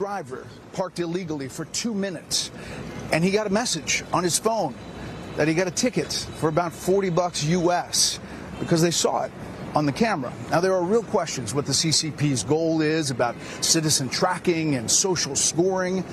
Driver parked illegally for 2 minutes, and he got a message on his phone that he got a ticket for about $40 US because they saw it on the camera. Now, there are real questions what the CCP's goal is about citizen tracking and social scoring.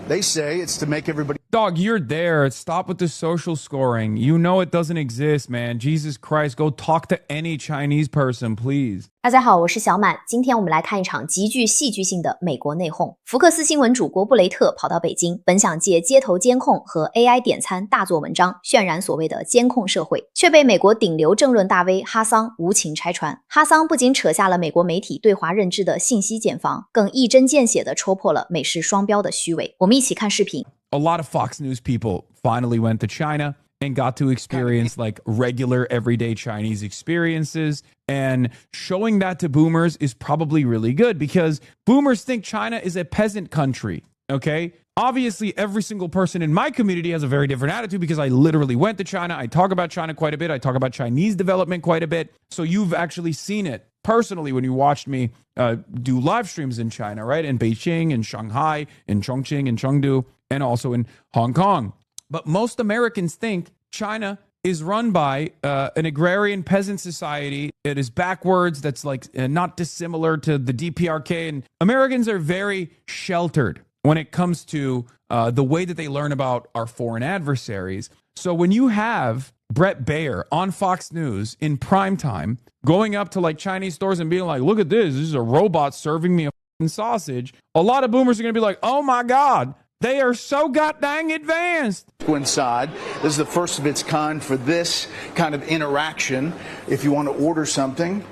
They say it's to make everybody... Dog, you're there. Stop with the social scoring. You know it doesn't exist, man. Jesus Christ, go talk to any Chinese person, please. 大家好，我是小满。今天我们来看一场极具戏剧性的美国内讧。福克斯新闻主播布雷特跑到北京，本想借街头监控和 AI 点餐大做文章，渲染所谓的监控社会，却被美国顶流政论大 V 哈桑无情拆穿。哈桑不仅扯下了美国媒体对华认知的信息茧房，更一针见血地戳破了美式双标的虚伪。我们一起看视频。A lot of Fox News people finally went to China and got to experience like regular everyday Chinese experiences. And showing that to boomers is probably really good because boomers think China is a peasant country. Okay. Obviously, every single person in my community has a very different attitude because I literally went to China. I talk about China quite a bit. I talk about Chinese development quite a bit. So you've actually seen it personally when you watched me do live streams in China, right? In Beijing, in Shanghai, in Chongqing, in Chengdu, and also in Hong Kong. But most Americans think China is run by an agrarian peasant society. It is backwards. That's like not dissimilar to the DPRK. And Americans are very sheltered when it comes to the way that they learn about our foreign adversaries. So when you have Brett Baer on Fox News in prime time going up to like Chinese stores and being like, look at this is a robot serving me a f***ing sausage. A lot of boomers are going to be like, oh my God, they are so goddamn advanced. Go inside. This is the first of its kind for this kind of interaction. If you want to order something,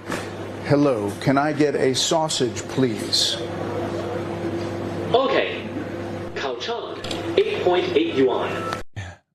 hello, can I get a sausage, please? Okay. Kaochang, 8.8 yuan.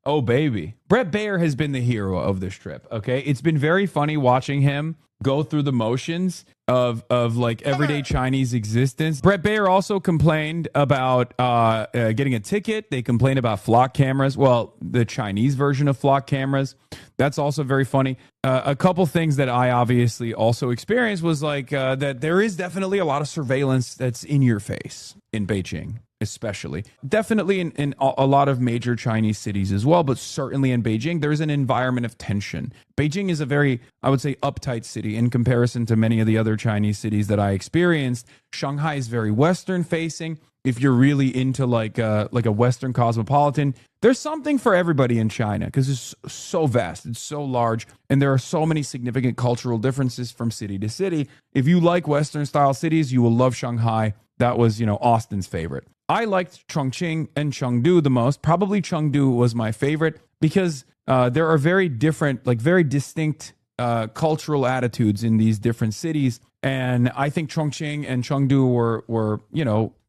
Oh, baby. Brett Baer has been the hero of this trip, okay? It's been very funny watching him go through the motions of like everyday Chinese existence. Brett Baer also complained about getting a ticket. They complained about flock cameras. Well, the Chinese version of flock cameras. That's also very funny. A couple things that I obviously also experienced was like that there is definitely a lot of surveillance that's in your face in Beijing. Especially. Definitely in a lot of major Chinese cities as well, but certainly in Beijing, there's an environment of tension. Beijing is a very, I would say, uptight city in comparison to many of the other Chinese cities that I experienced. Shanghai is very Western facing. If you're really into like a Western cosmopolitan, there's something for everybody in China because it's so vast, it's so large, and there are so many significant cultural differences from city to city. If you like Western style cities, you will love Shanghai. That was, Austin's favorite. I liked Chongqing and Chengdu the most. Probably Chengdu was my favorite because there are very different, like very distinct cultural attitudes in these different cities. And I think Chongqing and Chengdu were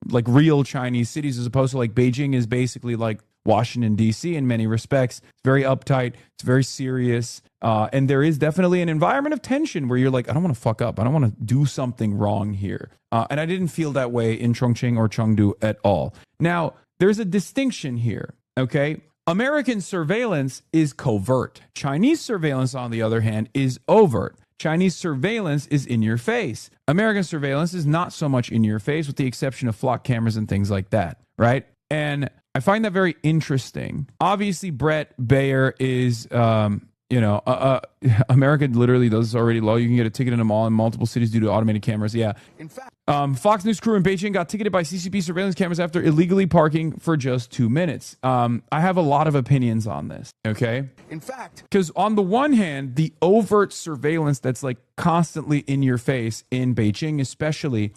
like real Chinese cities as opposed to like Beijing is basically like Washington, D.C. in many respects. It's very uptight. It's very serious. And there is definitely an environment of tension where you're like, I don't want to fuck up. I don't want to do something wrong here. And I didn't feel that way in Chongqing or Chengdu at all. Now, there's a distinction here, okay? American surveillance is covert. Chinese surveillance, on the other hand, is overt. Chinese surveillance is in your face. American surveillance is not so much in your face with the exception of flock cameras and things like that, right? And I find that very interesting. Obviously, Brett Baer is, America literally does this already low. You can get a ticket in a mall in multiple cities due to automated cameras. Yeah. In fact, Fox News crew in Beijing got ticketed by CCP surveillance cameras after illegally parking for just 2 minutes. I have a lot of opinions on this. Okay. In fact, because on the one hand, the overt surveillance that's like constantly in your face in Beijing, especially,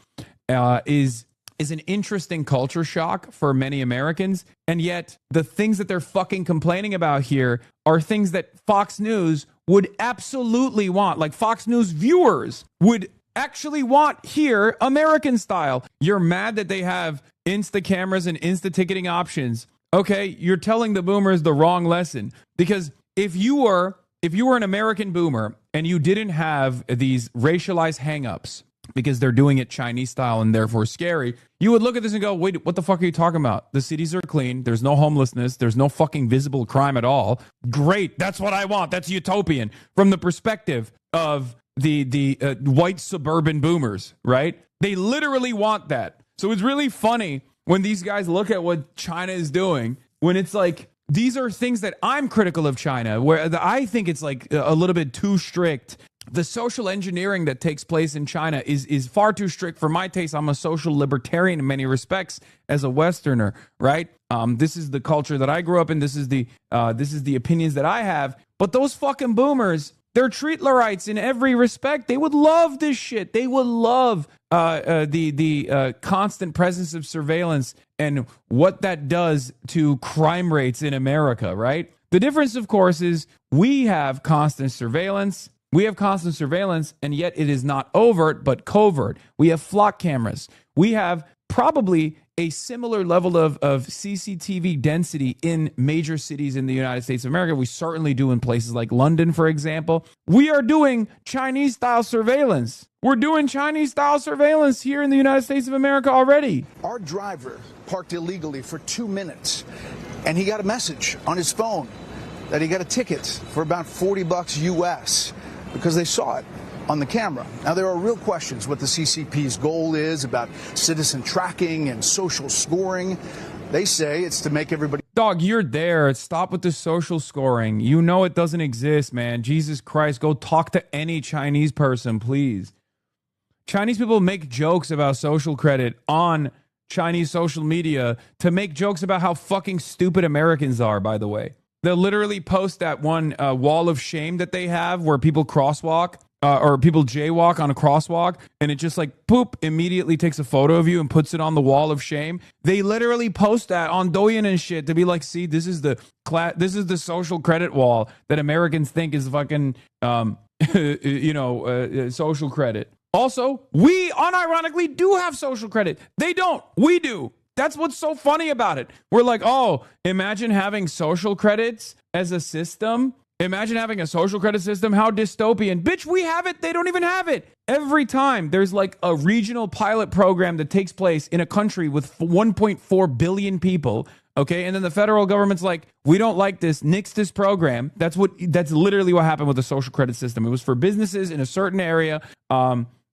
is an interesting culture shock for many Americans. And yet the things that they're fucking complaining about here are things that Fox News would absolutely want. Like Fox News viewers would actually want here, American style. You're mad that they have Insta cameras and Insta ticketing options. Okay, you're telling the boomers the wrong lesson. Because if you were an American boomer and you didn't have these racialized hangups, because they're doing it Chinese style and therefore scary, you would look at this and go, wait, what the fuck are you talking about? The cities are clean. There's no homelessness. There's no fucking visible crime at all. Great. That's what I want. That's utopian. From the perspective of the white suburban boomers, right? They literally want that. So it's really funny when these guys look at what China is doing, when it's like, these are things that I'm critical of China, where I think it's like a little bit too strict. The social engineering that takes place in China is far too strict for my taste. I'm a social libertarian in many respects as a Westerner, right? This is the culture that I grew up in. This is the opinions that I have. But those fucking boomers, they're treatlerites in every respect. They would love this shit. They would love the constant presence of surveillance and what that does to crime rates in America, right? The difference, of course, is we have constant surveillance. We have constant surveillance, and yet it is not overt, but covert. We have flock cameras. We have probably a similar level of CCTV density in major cities in the United States of America. We certainly do in places like London, for example. We are doing Chinese-style surveillance. We're doing Chinese-style surveillance here in the United States of America already. Our driver parked illegally for 2 minutes, and he got a message on his phone that he got a ticket for about $40 US because they saw it on the camera. Now, there are real questions what the CCP's goal is about citizen tracking and social scoring. They say it's to make everybody... Dog, you're there. Stop with the social scoring. You know it doesn't exist, man. Jesus Christ, go talk to any Chinese person, please. Chinese people make jokes about social credit on Chinese social media to make jokes about how fucking stupid Americans are, by the way. They'll literally post that one wall of shame that they have where people crosswalk or people jaywalk on a crosswalk, and it just like poop immediately takes a photo of you and puts it on the wall of shame. They literally post that on Douyin and shit to be like, see, this is the social credit wall that Americans think is fucking social credit. Also, we unironically do have social credit. They don't. We do. That's what's so funny about it. We're like, oh, imagine having social credits as a system. Imagine having a social credit system. How dystopian. Bitch, we have it. They don't even have it. Every time there's like a regional pilot program that takes place in a country with 1.4 billion people, okay, and then the federal government's like, we don't like this, nix this program. That's literally what happened with the social credit system. It was for businesses in a certain area.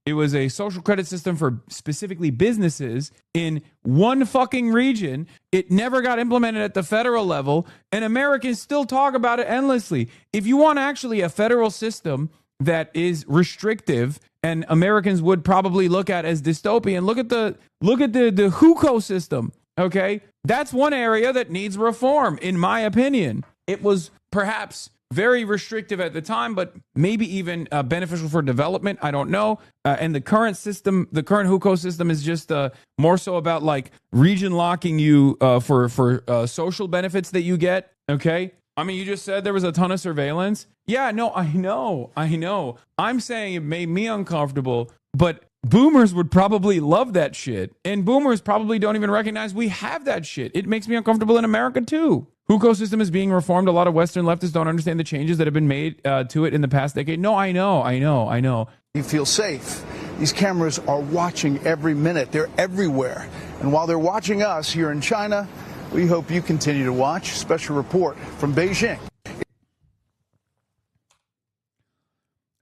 It was a social credit system for specifically businesses in one fucking region. It never got implemented at the federal level, and Americans still talk about it endlessly. If you want actually a federal system that is restrictive and Americans would probably look at as dystopian, look at the hukou system, okay? That's one area that needs reform, in my opinion. It was perhaps very restrictive at the time, but maybe even beneficial for development. I don't know. And the current system, the current hukou system is just more so about like region locking you for social benefits that you get. Okay. I mean, you just said there was a ton of surveillance. Yeah, no, I know. I'm saying it made me uncomfortable, but boomers would probably love that shit. And boomers probably don't even recognize we have that shit. It makes me uncomfortable in America too. Hukou system is being reformed. A lot of Western leftists don't understand the changes that have been made to it in the past decade. No, I know. You feel safe. These cameras are watching every minute. They're everywhere. And while they're watching us here in China, we hope you continue to watch. Special report from Beijing.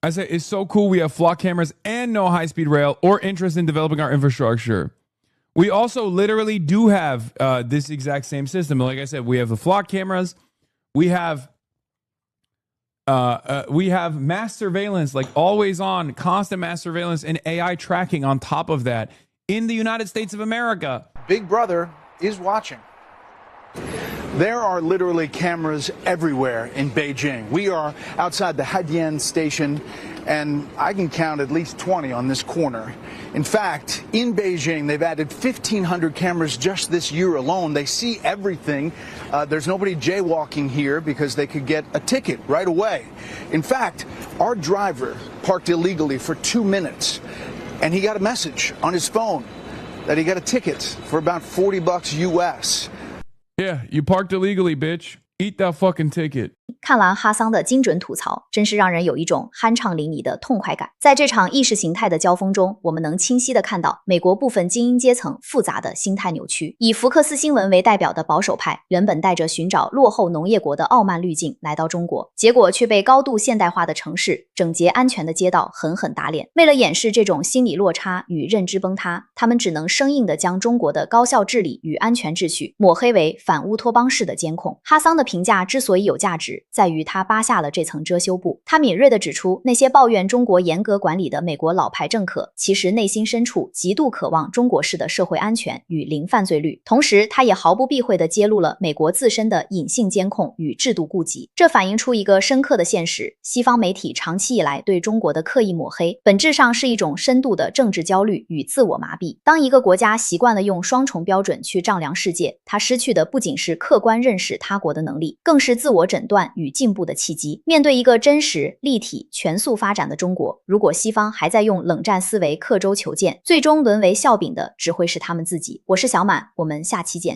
I say it's so cool we have flock cameras and no high-speed rail or interest in developing our infrastructure. We also literally do have this exact same system. Like I said, we have the flock cameras. We have mass surveillance, like always on, constant mass surveillance and AI tracking on top of that in the United States of America. Big Brother is watching. There are literally cameras everywhere in Beijing. We are outside the Haidian station, and I can count at least 20 on this corner. In fact, in Beijing, they've added 1,500 cameras just this year alone. They see everything. There's nobody jaywalking here because they could get a ticket right away. In fact, our driver parked illegally for 2 minutes, and he got a message on his phone that he got a ticket for about $40 US. Yeah, you parked illegally, bitch. Eat that fucking ticket. 看完哈桑的精准吐槽，真是让人有一种酣畅淋漓的痛快感。在这场意识形态的交锋中，我们能清晰地看到美国部分精英阶层复杂的心态扭曲。以福克斯新闻为代表的保守派，原本带着寻找落后农业国的傲慢滤镜来到中国，结果却被高度现代化的城市、整洁安全的街道狠狠打脸。为了掩饰这种心理落差与认知崩塌，他们只能生硬地将中国的高效治理与安全秩序抹黑为反乌托邦式的监控。哈桑的评价之所以有价值，在于他扒下了这层遮羞布。他敏锐地指出，那些抱怨中国严格管理的美国老牌政客，其实内心深处极度渴望中国式的社会安全与零犯罪率。同时，他也毫不避讳地揭露了美国自身的隐性监控与制度顾忌。这反映出一个深刻的现实：西方媒体长期以来对中国的刻意抹黑，本质上是一种深度的政治焦虑与自我麻痹。当一个国家习惯了用双重标准去丈量世界，它失去的不仅是客观认识他国的能力，更是自我诊断与进步的契机。面对一个真实、立体、全速发展的中国，如果西方还在用冷战思维刻舟求剑，最终沦为笑柄的只会是他们自己。我是小满，我们下期见。